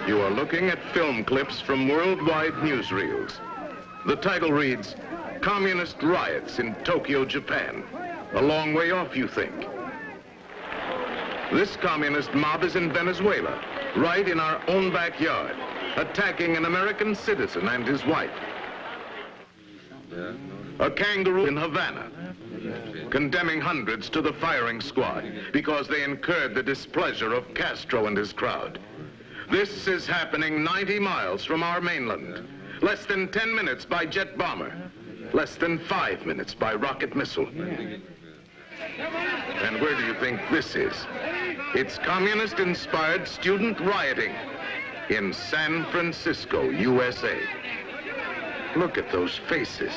You are looking at film clips from worldwide newsreels. The title reads, Communist Riots in Tokyo, Japan. A long way off, you think. This communist mob is in Venezuela, right in our own backyard, attacking an American citizen and his wife. A kangaroo in Havana, condemning hundreds to the firing squad because they incurred the displeasure of Castro and his crowd. This is happening 90 miles from our mainland, less than 10 minutes by jet bomber, less than 5 minutes by rocket missile. And where do you think this is? It's communist-inspired student rioting in San Francisco, USA. Look at those faces.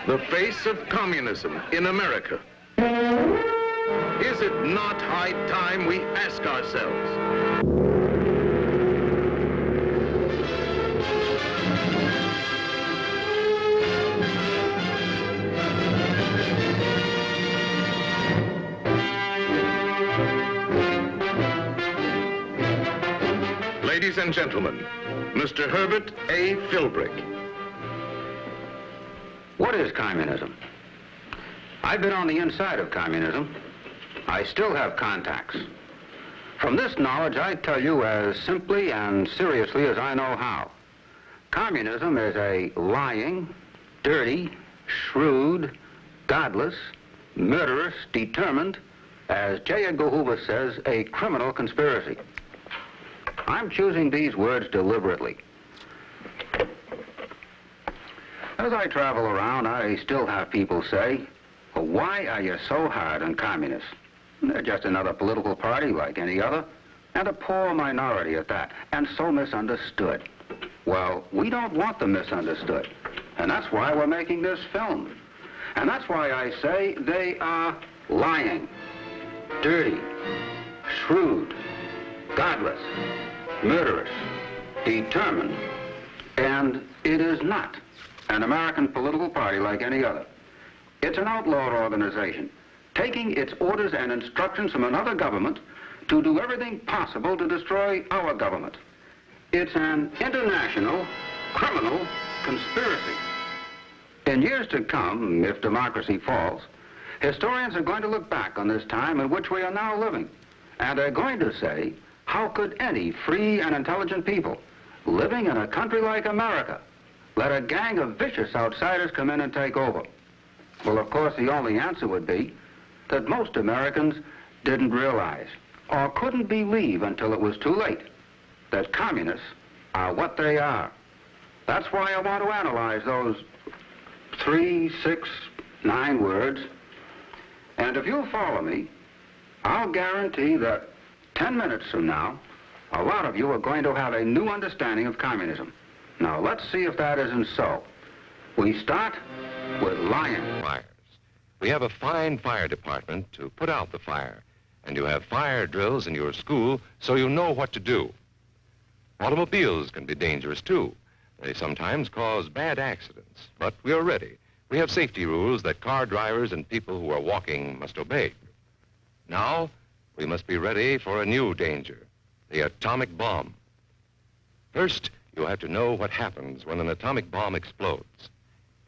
The face of communism in America. Is it not high time we ask ourselves? Ladies and gentlemen, Mr. Herbert A. Philbrick. What is communism? I've been on the inside of communism. I still have contacts. From this knowledge, I tell you as simply and seriously as I know how. Communism is a lying, dirty, shrewd, godless, murderous, determined, as J. Edgar Hoover says, a criminal conspiracy. I'm choosing these words deliberately. As I travel around, I still have people say, well, why are you so hard on communists? They're just another political party like any other, and a poor minority at that, and so misunderstood. Well, we don't want them misunderstood, and that's why we're making this film. And that's why I say they are lying, dirty, shrewd, godless, murderous, determined, and it is not an American political party like any other. It's an outlawed organization, taking its orders and instructions from another government to do everything possible to destroy our government. It's an international criminal conspiracy. In years to come, if democracy falls, historians are going to look back on this time in which we are now living, and they're going to say, how could any free and intelligent people living in a country like America let a gang of vicious outsiders come in and take over? Well, of course, the only answer would be that most Americans didn't realize or couldn't believe until it was too late that communists are what they are. That's why I want to analyze those 3, 6, 9 words. And if you'll follow me, I'll guarantee that 10 minutes from now, a lot of you are going to have a new understanding of communism. Now, let's see if that isn't so. We start with lying. Fires. We have a fine fire department to put out the fire, and you have fire drills in your school so you know what to do. Automobiles can be dangerous, too. They sometimes cause bad accidents, but we are ready. We have safety rules that car drivers and people who are walking must obey. Now, we must be ready for a new danger, the atomic bomb. First, you have to know what happens when an atomic bomb explodes.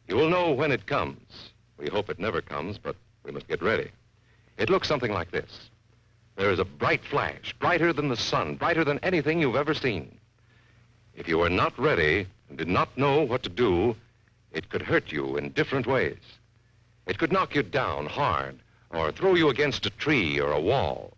You will know when it comes. We hope it never comes, but we must get ready. It looks something like this. There is a bright flash, brighter than the sun, brighter than anything you've ever seen. If you are not ready and did not know what to do, it could hurt you in different ways. It could knock you down hard or throw you against a tree or a wall.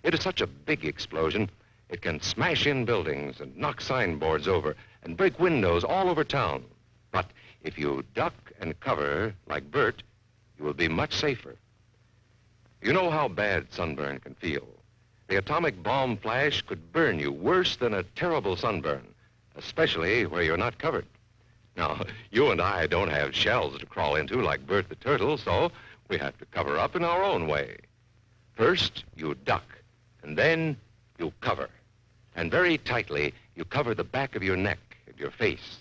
It is such a big explosion, it can smash in buildings and knock signboards over and break windows all over town. But if you duck and cover like Bert, you will be much safer. You know how bad sunburn can feel. The atomic bomb flash could burn you worse than a terrible sunburn, especially where you're not covered. Now, you and I don't have shells to crawl into like Bert the turtle, so we have to cover up in our own way. First, you duck, and then you cover. And very tightly, you cover the back of your neck and your face.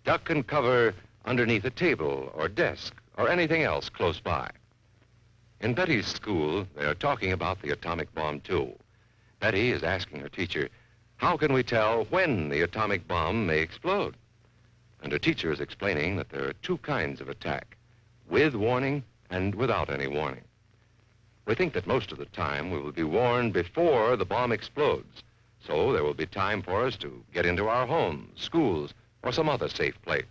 Duck and cover underneath a table or desk or anything else close by. In Betty's school, they are talking about the atomic bomb, too. Betty is asking her teacher, how can we tell when the atomic bomb may explode? And her teacher is explaining that there are two kinds of attack, with warning and without any warning. We think that most of the time we will be warned before the bomb explodes, so there will be time for us to get into our homes, schools, or some other safe place.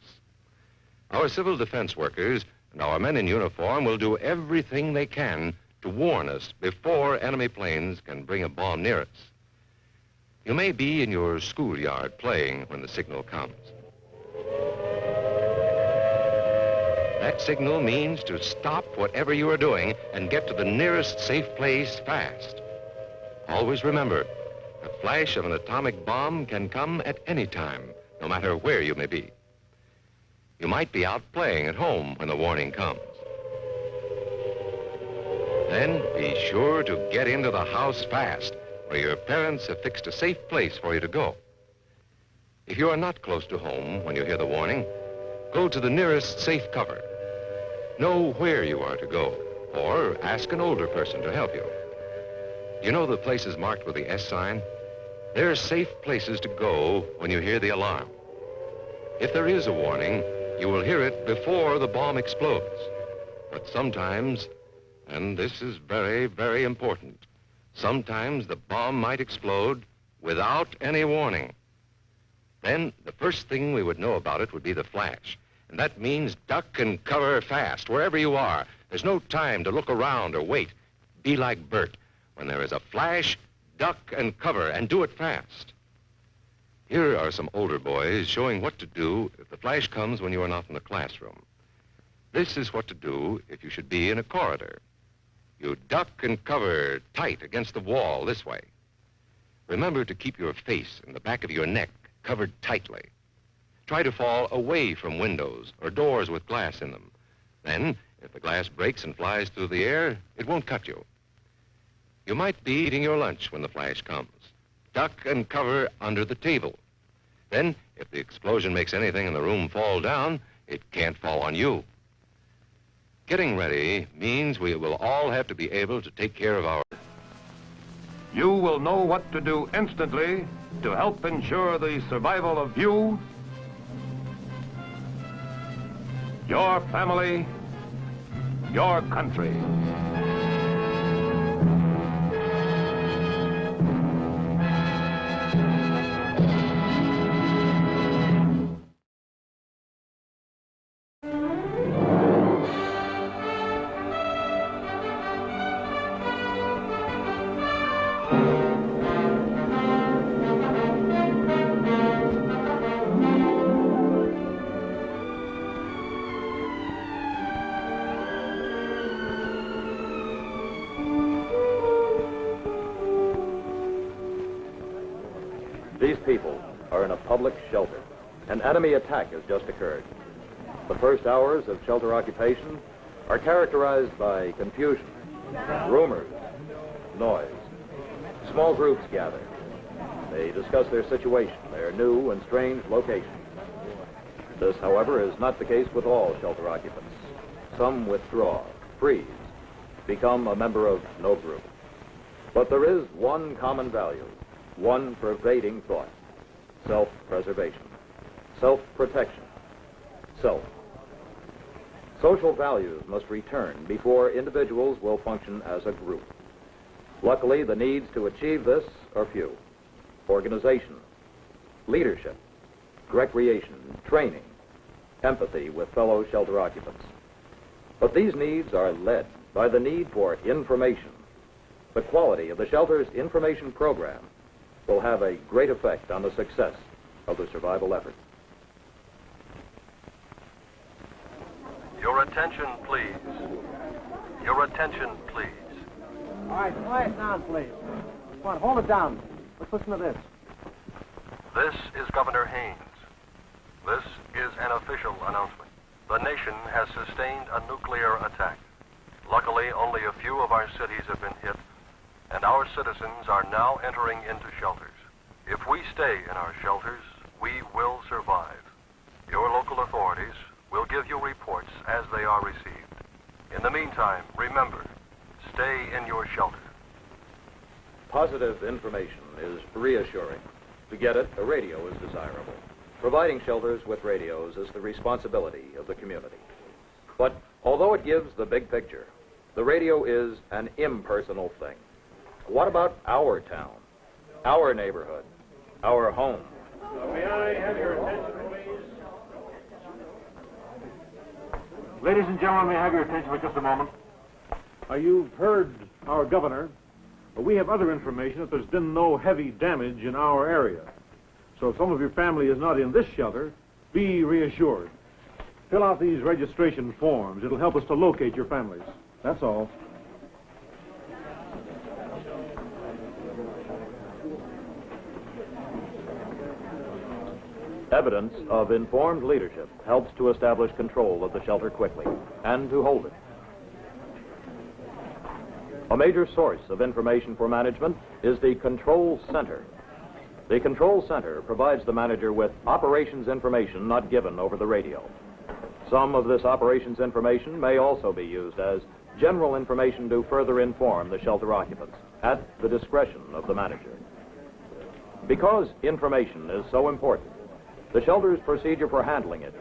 Our civil defense workers and our men in uniform will do everything they can to warn us before enemy planes can bring a bomb near us. You may be in your schoolyard playing when the signal comes. That signal means to stop whatever you are doing and get to the nearest safe place fast. Always remember, the flash of an atomic bomb can come at any time, no matter where you may be. You might be out playing at home when the warning comes. Then be sure to get into the house fast, where your parents have fixed a safe place for you to go. If you are not close to home when you hear the warning, go to the nearest safe cover. Know where you are to go, or ask an older person to help you. You know the places marked with the S sign? They're safe places to go when you hear the alarm. If there is a warning, you will hear it before the bomb explodes. But sometimes, and this is very, very important, sometimes the bomb might explode without any warning. Then the first thing we would know about it would be the flash. And that means duck and cover fast, wherever you are. There's no time to look around or wait. Be like Bert. When there is a flash, duck and cover, and do it fast. Here are some older boys showing what to do if the flash comes when you are not in the classroom. This is what to do if you should be in a corridor. You duck and cover tight against the wall this way. Remember to keep your face and the back of your neck covered tightly. Try to fall away from windows or doors with glass in them. Then, if the glass breaks and flies through the air, it won't cut you. You might be eating your lunch when the flash comes. Duck and cover under the table. Then, if the explosion makes anything in the room fall down, it can't fall on you. Getting ready means we will all have to be able to take care of our... You will know what to do instantly to help ensure the survival of you, your family, your country. These people are in a public shelter. An enemy attack has just occurred. The first hours of shelter occupation are characterized by confusion, rumors, noise. Small groups gather. They discuss their situation, their new and strange location. This, however, is not the case with all shelter occupants. Some withdraw, freeze, become a member of no group. But there is one common value, one pervading thought: self-preservation, self-protection, self. Social values must return before individuals will function as a group. Luckily, the needs to achieve this are few: organization, leadership, recreation, training, empathy with fellow shelter occupants. But these needs are led by the need for information. The quality of the shelter's information program will have a great effect on the success of the survival effort. Your attention, please. Your attention, please. All right, quiet down, please. Come on, hold it down. Let's listen to this. This is Governor Haynes. This is an official announcement. The nation has sustained a nuclear attack. Luckily, only a few of our cities have been hit, and our citizens are now entering into shelters. If we stay in our shelters, we will survive. Your local authorities will give you reports as they are received. In the meantime, remember, stay in your shelter. Positive information is reassuring. To get it, a radio is desirable. Providing shelters with radios is the responsibility of the community. But although it gives the big picture, the radio is an impersonal thing. What about our town, our neighborhood, our home? May I have your attention, please? Ladies and gentlemen, may I have your attention for just a moment? You've heard our governor. We have other information that there's been no heavy damage in our area. So if some of your family is not in this shelter, be reassured. Fill out these registration forms. It'll help us to locate your families. That's all. Evidence of informed leadership helps to establish control of the shelter quickly and to hold it. A major source of information for management is the Control Center. The Control Center provides the manager with operations information not given over the radio. Some of this operations information may also be used as general information to further inform the shelter occupants at the discretion of the manager. Because information is so important, the shelter's procedure for handling it